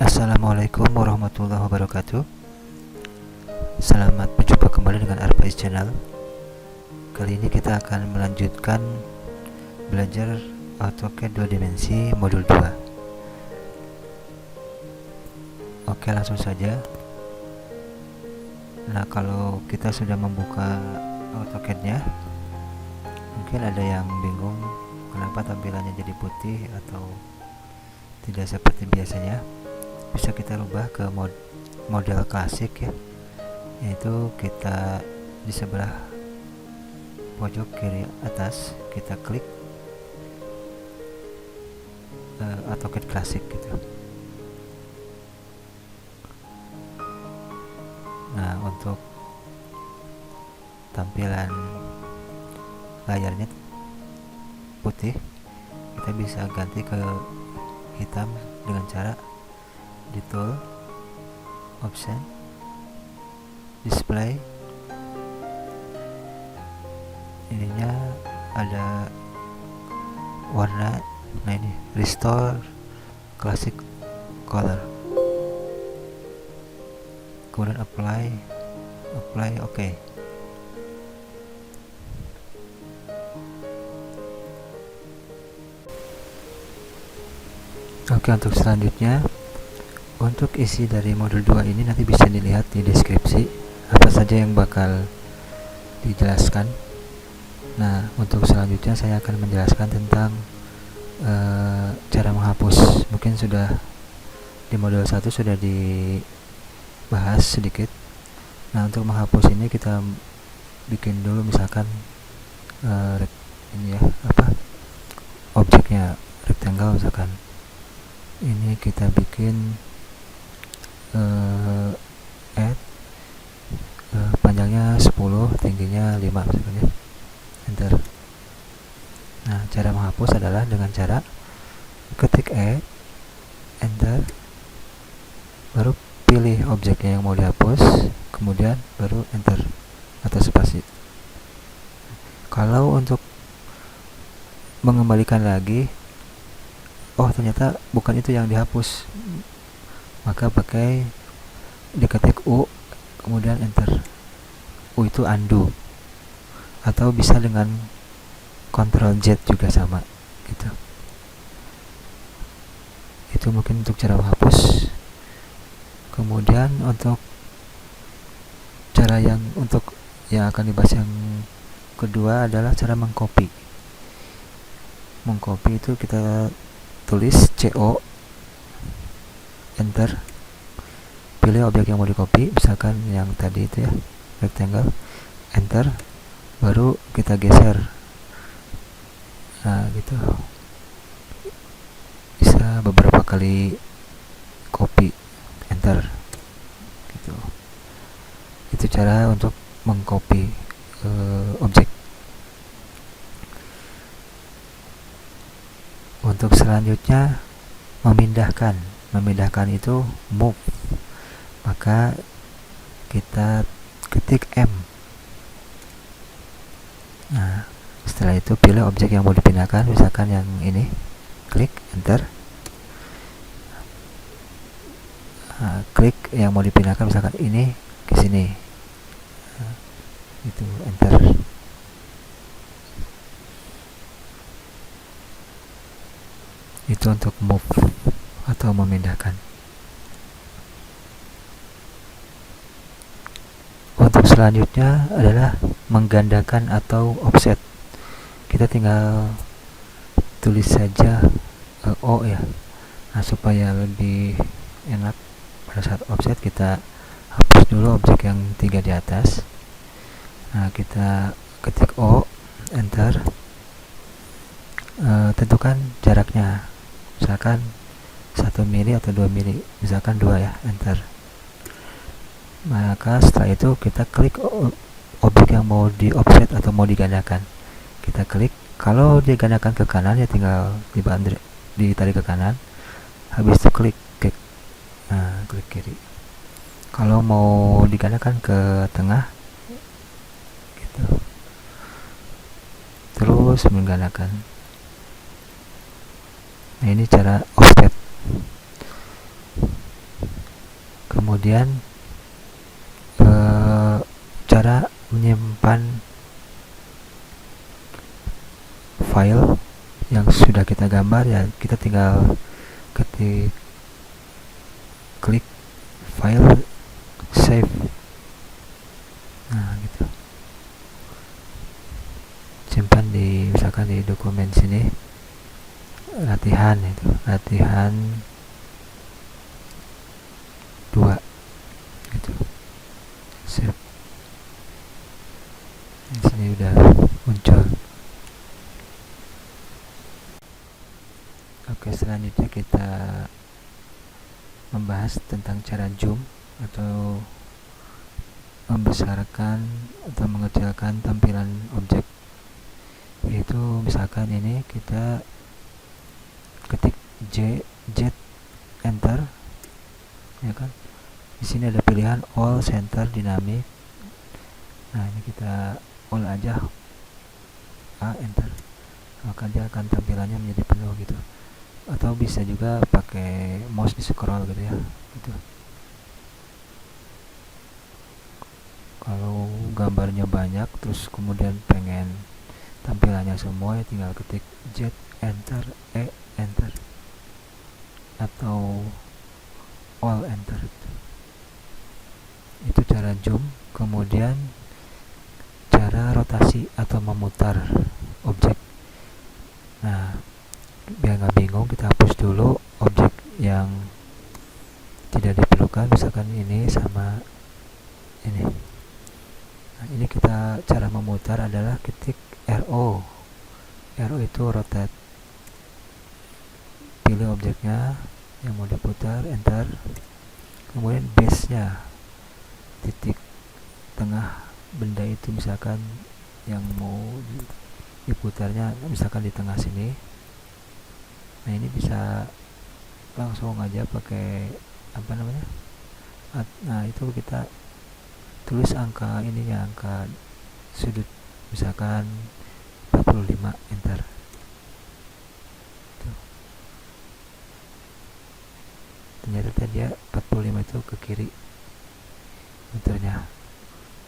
Assalamualaikum warahmatullahi wabarakatuh. Selamat berjumpa kembali dengan Arfaiz Channel. Kali ini kita akan melanjutkan belajar AutoCAD 2 dimensi modul 2. Oke, langsung saja. Nah, kalau kita sudah membuka AutoCAD-nya, mungkin ada yang bingung kenapa tampilannya jadi putih atau tidak seperti biasanya. Bisa kita rubah ke model klasik ya, yaitu kita di sebelah pojok kiri atas kita klik AutoCAD klasik gitu. Nah, untuk tampilan layarnya putih, kita bisa ganti ke hitam dengan cara di tool, option, display. Ininya ada warna, nah ini restore classic color, kemudian apply oke. Oke, untuk selanjutnya, untuk isi dari modul 2 ini nanti bisa dilihat di deskripsi apa saja yang bakal dijelaskan. Nah, untuk selanjutnya saya akan menjelaskan tentang cara menghapus. Mungkin sudah di modul 1 sudah dibahas sedikit. Nah, untuk menghapus ini kita bikin dulu misalkan ini ya, objeknya rectangle misalkan. Ini kita bikin add panjangnya 10, tingginya 5 misalkan ya. Enter. Nah, cara menghapus adalah dengan cara ketik enter, baru pilih objeknya yang mau dihapus, kemudian baru enter atau spasi. Kalau untuk mengembalikan lagi, oh ternyata bukan itu yang dihapus, maka pakai diketik U kemudian enter. U itu undo, atau bisa dengan Ctrl Z juga sama gitu. Itu mungkin untuk cara menghapus. Kemudian untuk cara yang akan dibahas yang kedua adalah cara mengcopy. Mengcopy itu kita tulis CO, enter, pilih objek yang mau di copy, misalkan yang tadi itu ya, rectangle, enter, baru kita geser. Nah gitu, bisa beberapa kali copy, enter gitu. Itu cara untuk mengcopy objek. Untuk selanjutnya memindahkan itu move, maka kita ketik M. Nah, setelah itu pilih objek yang mau dipindahkan, misalkan yang ini, klik enter. Nah, klik yang mau dipindahkan, misalkan ini ke sini, nah, itu enter. Itu untuk move atau memindahkan. Untuk selanjutnya adalah menggandakan atau offset. Kita tinggal tulis saja O ya. Nah, supaya lebih enak pada saat offset, kita hapus dulu objek yang 3 di atas. Nah, kita ketik O, enter. Tentukan jaraknya, misalkan 1 mili atau 2 mili, misalkan 2 ya, enter. Maka setelah itu kita klik objek yang mau di offset atau mau digandakan, kita klik. Kalau digandakan ke kanan ya tinggal ditarik ke kanan, habis itu klik. Nah, klik kiri. Kalau mau digandakan ke tengah gitu, terus menggandakan. Nah, ini cara offset. kemudian cara menyimpan file yang sudah kita gambar, ya kita tinggal klik file, save. Nah gitu, simpan di misalkan di dokumen sini, latihan 2 gitu, save. Di sini udah muncul. Oke, selanjutnya kita membahas tentang cara zoom atau membesarkan atau mengecilkan tampilan objek. Yaitu misalkan ini kita ketik Z enter, ya kan? Di sini ada pilihan all center dynamic. Nah, ini kita all aja, enter, maka dia akan tampilannya menjadi penuh gitu. Atau bisa juga pakai mouse di scroll gitu ya, gitu. Kalau gambarnya banyak terus kemudian pengen tampilannya semua, ya tinggal ketik Z enter, enter, atau all enter. Itu cara zoom. Kemudian cara rotasi atau memutar objek. Nah, biar nggak bingung, kita hapus dulu objek yang tidak diperlukan, misalkan ini sama ini. Nah, ini kita cara memutar adalah ketik RO itu rotate, pilih objeknya yang mau diputar, enter. Kemudian base nya, titik tengah benda itu misalkan yang mau diputarnya misalkan di tengah sini. Nah, ini bisa langsung aja pakai apa namanya, nah itu kita tulis angka ininya, angka sudut misalkan 45, enter. Tuh. Ternyata tadi ya 45 itu ke kiri muternya.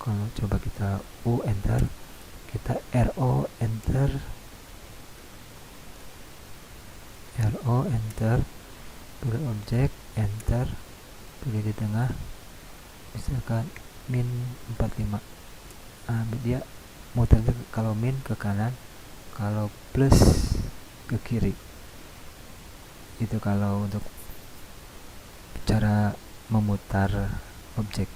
Kalau coba kita enter, kita RO enter, pilih objek, enter, pilih di tengah, misalkan min 45. Dia muternya kalau min ke kanan, kalau plus ke kiri. Itu kalau untuk cara memutar objek.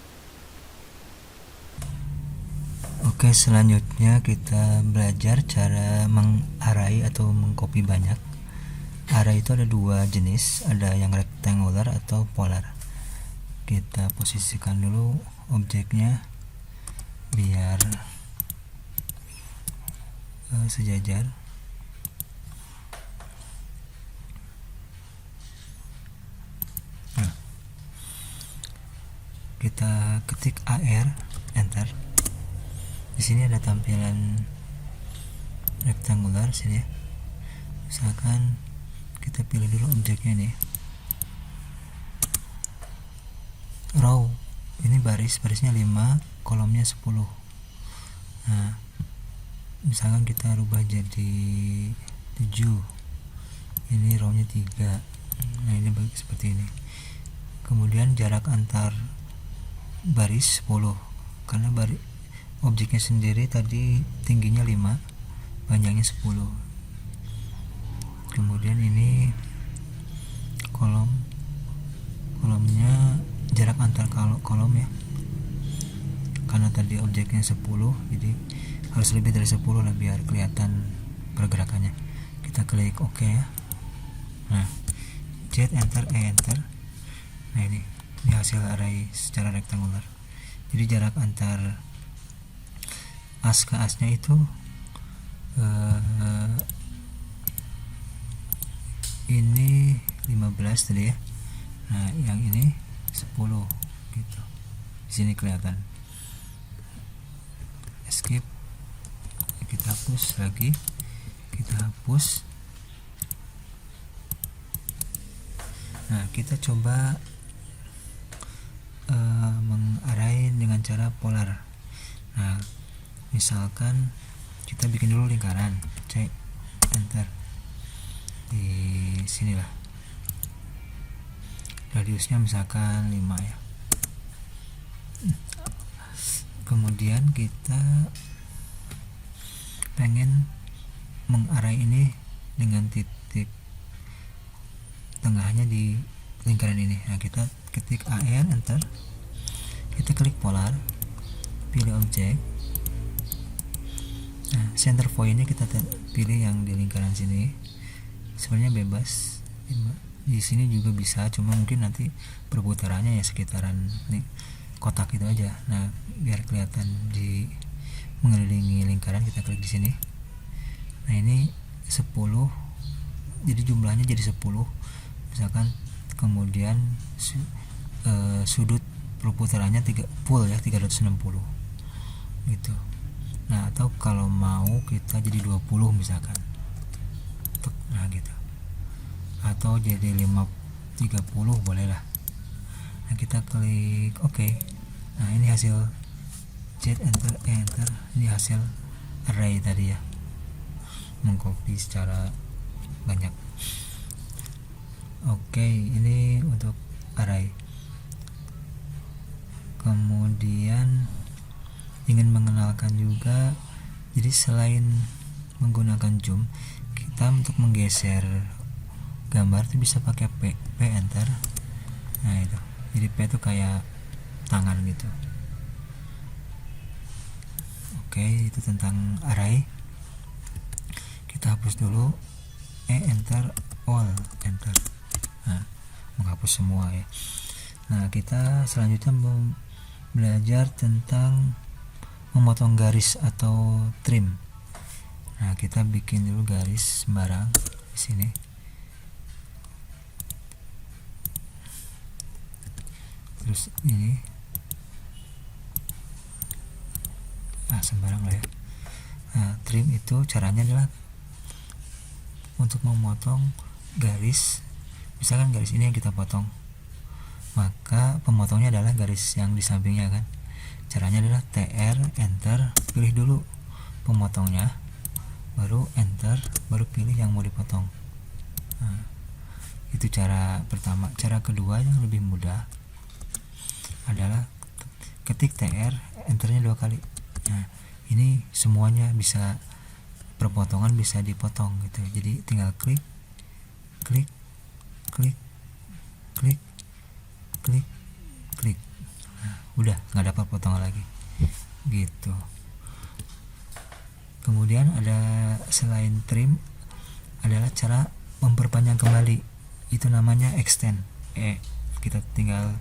Oke, selanjutnya kita belajar cara mengarai atau mengcopy banyak. Array itu ada 2 jenis, ada yang rectangular atau polar. Kita posisikan dulu objeknya biar sejajar. Nah, kita ketik AR, enter. Di sini ada tampilan rectangular sini ya. Misalkan kita pilih dulu objeknya nih, row, ini barisnya 5, kolomnya 10. Nah, misalkan kita rubah jadi 7, ini rownya 3. Nah, ini seperti ini. Kemudian jarak antar baris 10, karena objeknya sendiri tadi tingginya 5, panjangnya 10. Kemudian ini kolomnya jarak antar kolom ya, karena tadi objeknya 10, jadi harus lebih dari 10 lah biar kelihatan pergerakannya. Kita klik OK ya. Nah, Z enter, enter. Nah, ini hasil array secara rektangular. Jadi jarak antar as ke asnya itu ini 15 tadi ya. Nah, yang ini 10 gitu. Di sini kelihatan. Escape. Kita hapus lagi. Kita hapus. Nah, kita coba dengan cara polar. Nah, misalkan kita bikin dulu lingkaran, C, enter. Di sinilah radiusnya misalkan 5 ya. Kemudian kita pengen mengarai ini dengan titik tengahnya di lingkaran ini. Nah, kita ketik AR, enter. Kita klik polar, pilih objek. Nah, center pointnya kita pilih yang di lingkaran sini. Sebenarnya bebas, di sini juga bisa, cuma mungkin nanti perputarannya ya sekitaran nih kotak itu aja. Nah, biar kelihatan di mengelilingi lingkaran, kita klik di sini. Nah, ini 10, jadi jumlahnya jadi 10 misalkan. Kemudian sudut perputarannya full ya 360 gitu. Nah, atau kalau mau kita jadi 20 misalkan, nah gitu, atau jadi 30 boleh lah. Nah, kita klik OK. Nah, ini hasil Z, enter, enter. Ini hasil array tadi ya, mengcopy secara banyak. Oke, ini untuk array. Kemudian ingin mengenalkan juga, jadi selain menggunakan zoom, kita untuk menggeser gambar itu bisa pakai P, enter. Nah, itu jadi P itu kayak tangan gitu. Oke, itu tentang array. Kita hapus dulu, enter, all, enter. Nah, menghapus semua ya. Nah, kita selanjutnya belajar tentang memotong garis atau trim. Nah, kita bikin dulu garis sembarang di sini. Terus ini, sembarang lah ya. Nah, trim itu caranya adalah untuk memotong garis. Misalkan garis ini yang kita potong, maka pemotongnya adalah garis yang di sampingnya kan. Caranya adalah TR, enter, pilih dulu pemotongnya, baru enter, baru pilih yang mau dipotong. Nah, itu cara pertama. Cara kedua yang lebih mudah adalah ketik TR, enternya 2 kali. Nah, ini semuanya bisa, perpotongan bisa dipotong gitu. Jadi tinggal klik, klik, klik, klik, klik, klik. Nah, udah nggak dapat potongan lagi gitu. Kemudian ada selain trim, adalah cara memperpanjang kembali, itu namanya extend. Kita tinggal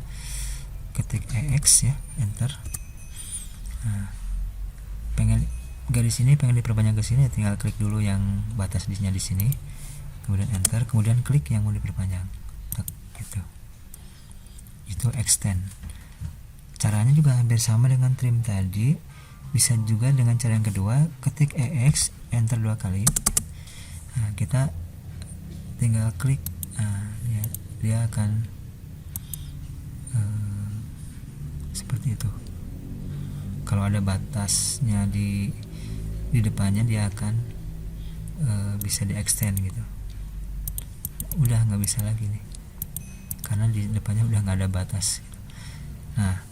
ketik EX ya, enter. Nah, pengen garis ini pengen diperpanjang ke sini, tinggal klik dulu yang batasnya di sini, kemudian enter, kemudian klik yang mau diperpanjang, gitu. Itu extend. Caranya juga hampir sama dengan trim tadi. Bisa juga dengan cara yang kedua, ketik EX, enter 2 kali. Nah, kita tinggal klik. Nah, dia akan seperti itu. Kalau ada batasnya di depannya, dia akan bisa di extend gitu. Udah nggak bisa lagi nih, karena di depannya udah nggak ada batas. Nah,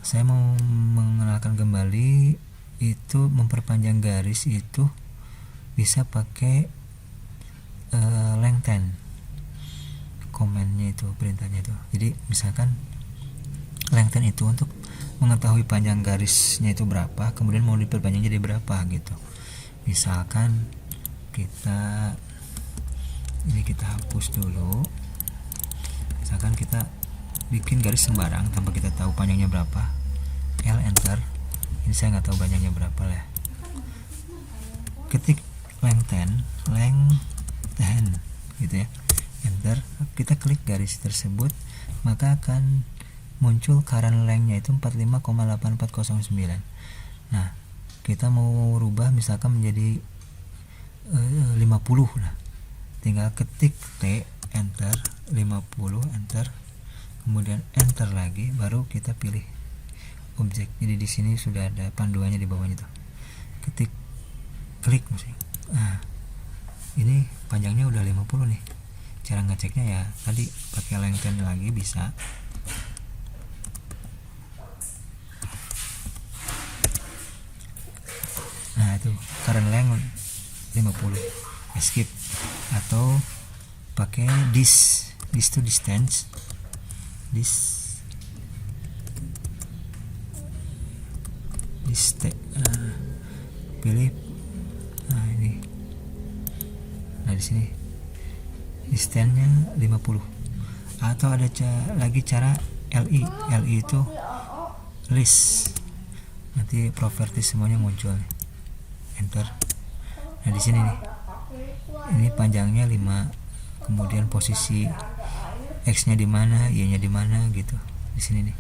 saya mau mengenalkan kembali, itu memperpanjang garis itu bisa pakai lengthen. Komennya itu, perintahnya itu. Jadi misalkan lengthen itu untuk mengetahui panjang garisnya itu berapa, kemudian mau diperpanjang jadi berapa gitu. Misalkan kita hapus dulu. Misalkan kita bikin garis sembarang tanpa kita tahu panjangnya berapa, L, enter. Ini saya nggak tahu panjangnya berapa lah. Ketik lengthen gitu ya, enter. Kita klik garis tersebut, maka akan muncul current length-nya itu 45,8409. Nah, kita mau rubah misalkan menjadi 50 lah. Tinggal ketik T, enter, 50, enter. kemudian enter lagi, baru kita pilih objek. Jadi di sini sudah ada panduannya di bawahnya tuh. Ketik klik musik. Nah, ini panjangnya udah 50 nih. Cara ngeceknya ya tadi pakai lengthen lagi bisa. Nah, itu current length 50. Escape atau pakai this to distance. Pilih ini. Nah, di sini distance-nya 50. Atau ada lagi cara LI itu list. Nanti properti semuanya muncul. Enter. Nah, di sini nih. Ini panjangnya 5. Kemudian posisi X-nya di mana, Y-nya di mana gitu. Di sini nih.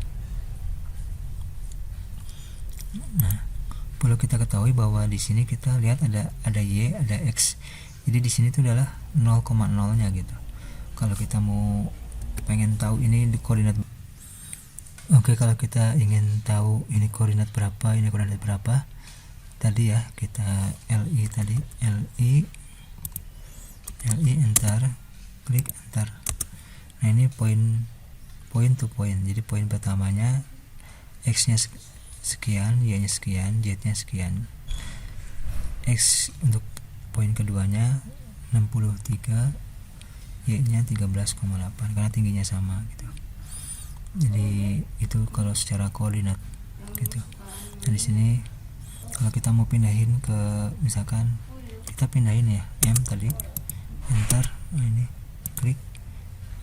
Nah, perlu kita ketahui bahwa di sini kita lihat ada Y, ada X. Jadi di sini itu adalah 0,0-nya gitu. Kalau kita mau pengen tahu ini di koordinat. Oke, kalau kita ingin tahu ini koordinat berapa, ini koordinat berapa, tadi ya kita LI enter, klik enter. Nah, ini point to point. Jadi poin pertamanya X-nya sekian, Y-nya sekian, Z-nya sekian. X untuk poin keduanya 63, Y-nya 13,8 karena tingginya sama gitu. Jadi itu kalau secara koordinat gitu. Nah, di sini kalau kita mau pindahin ke, misalkan kita pindahin ya M tadi, enter. Nah, ini klik,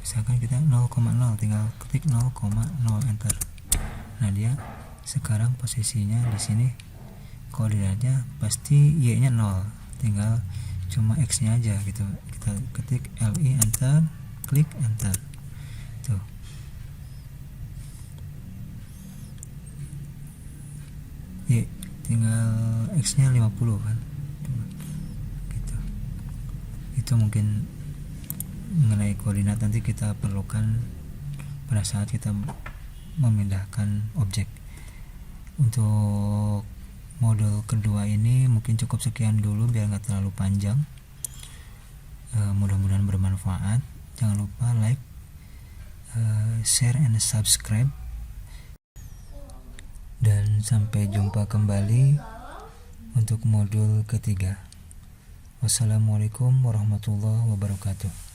misalkan kita 0,0, tinggal ketik 0,0 enter. Nah, dia sekarang posisinya di sini koordinatnya pasti Y-nya 0, tinggal cuma X-nya aja gitu. Kita ketik LI enter, klik enter. Tuh. Y tinggal X-nya 50 kan. Gitu. Itu mungkin mengenai koordinat nanti kita perlukan pada saat kita memindahkan objek. Untuk modul kedua ini mungkin cukup sekian dulu biar nggak terlalu panjang. Mudah-mudahan bermanfaat. Jangan lupa like, share, and subscribe. Dan sampai jumpa kembali untuk modul ketiga. Wassalamualaikum warahmatullahi wabarakatuh.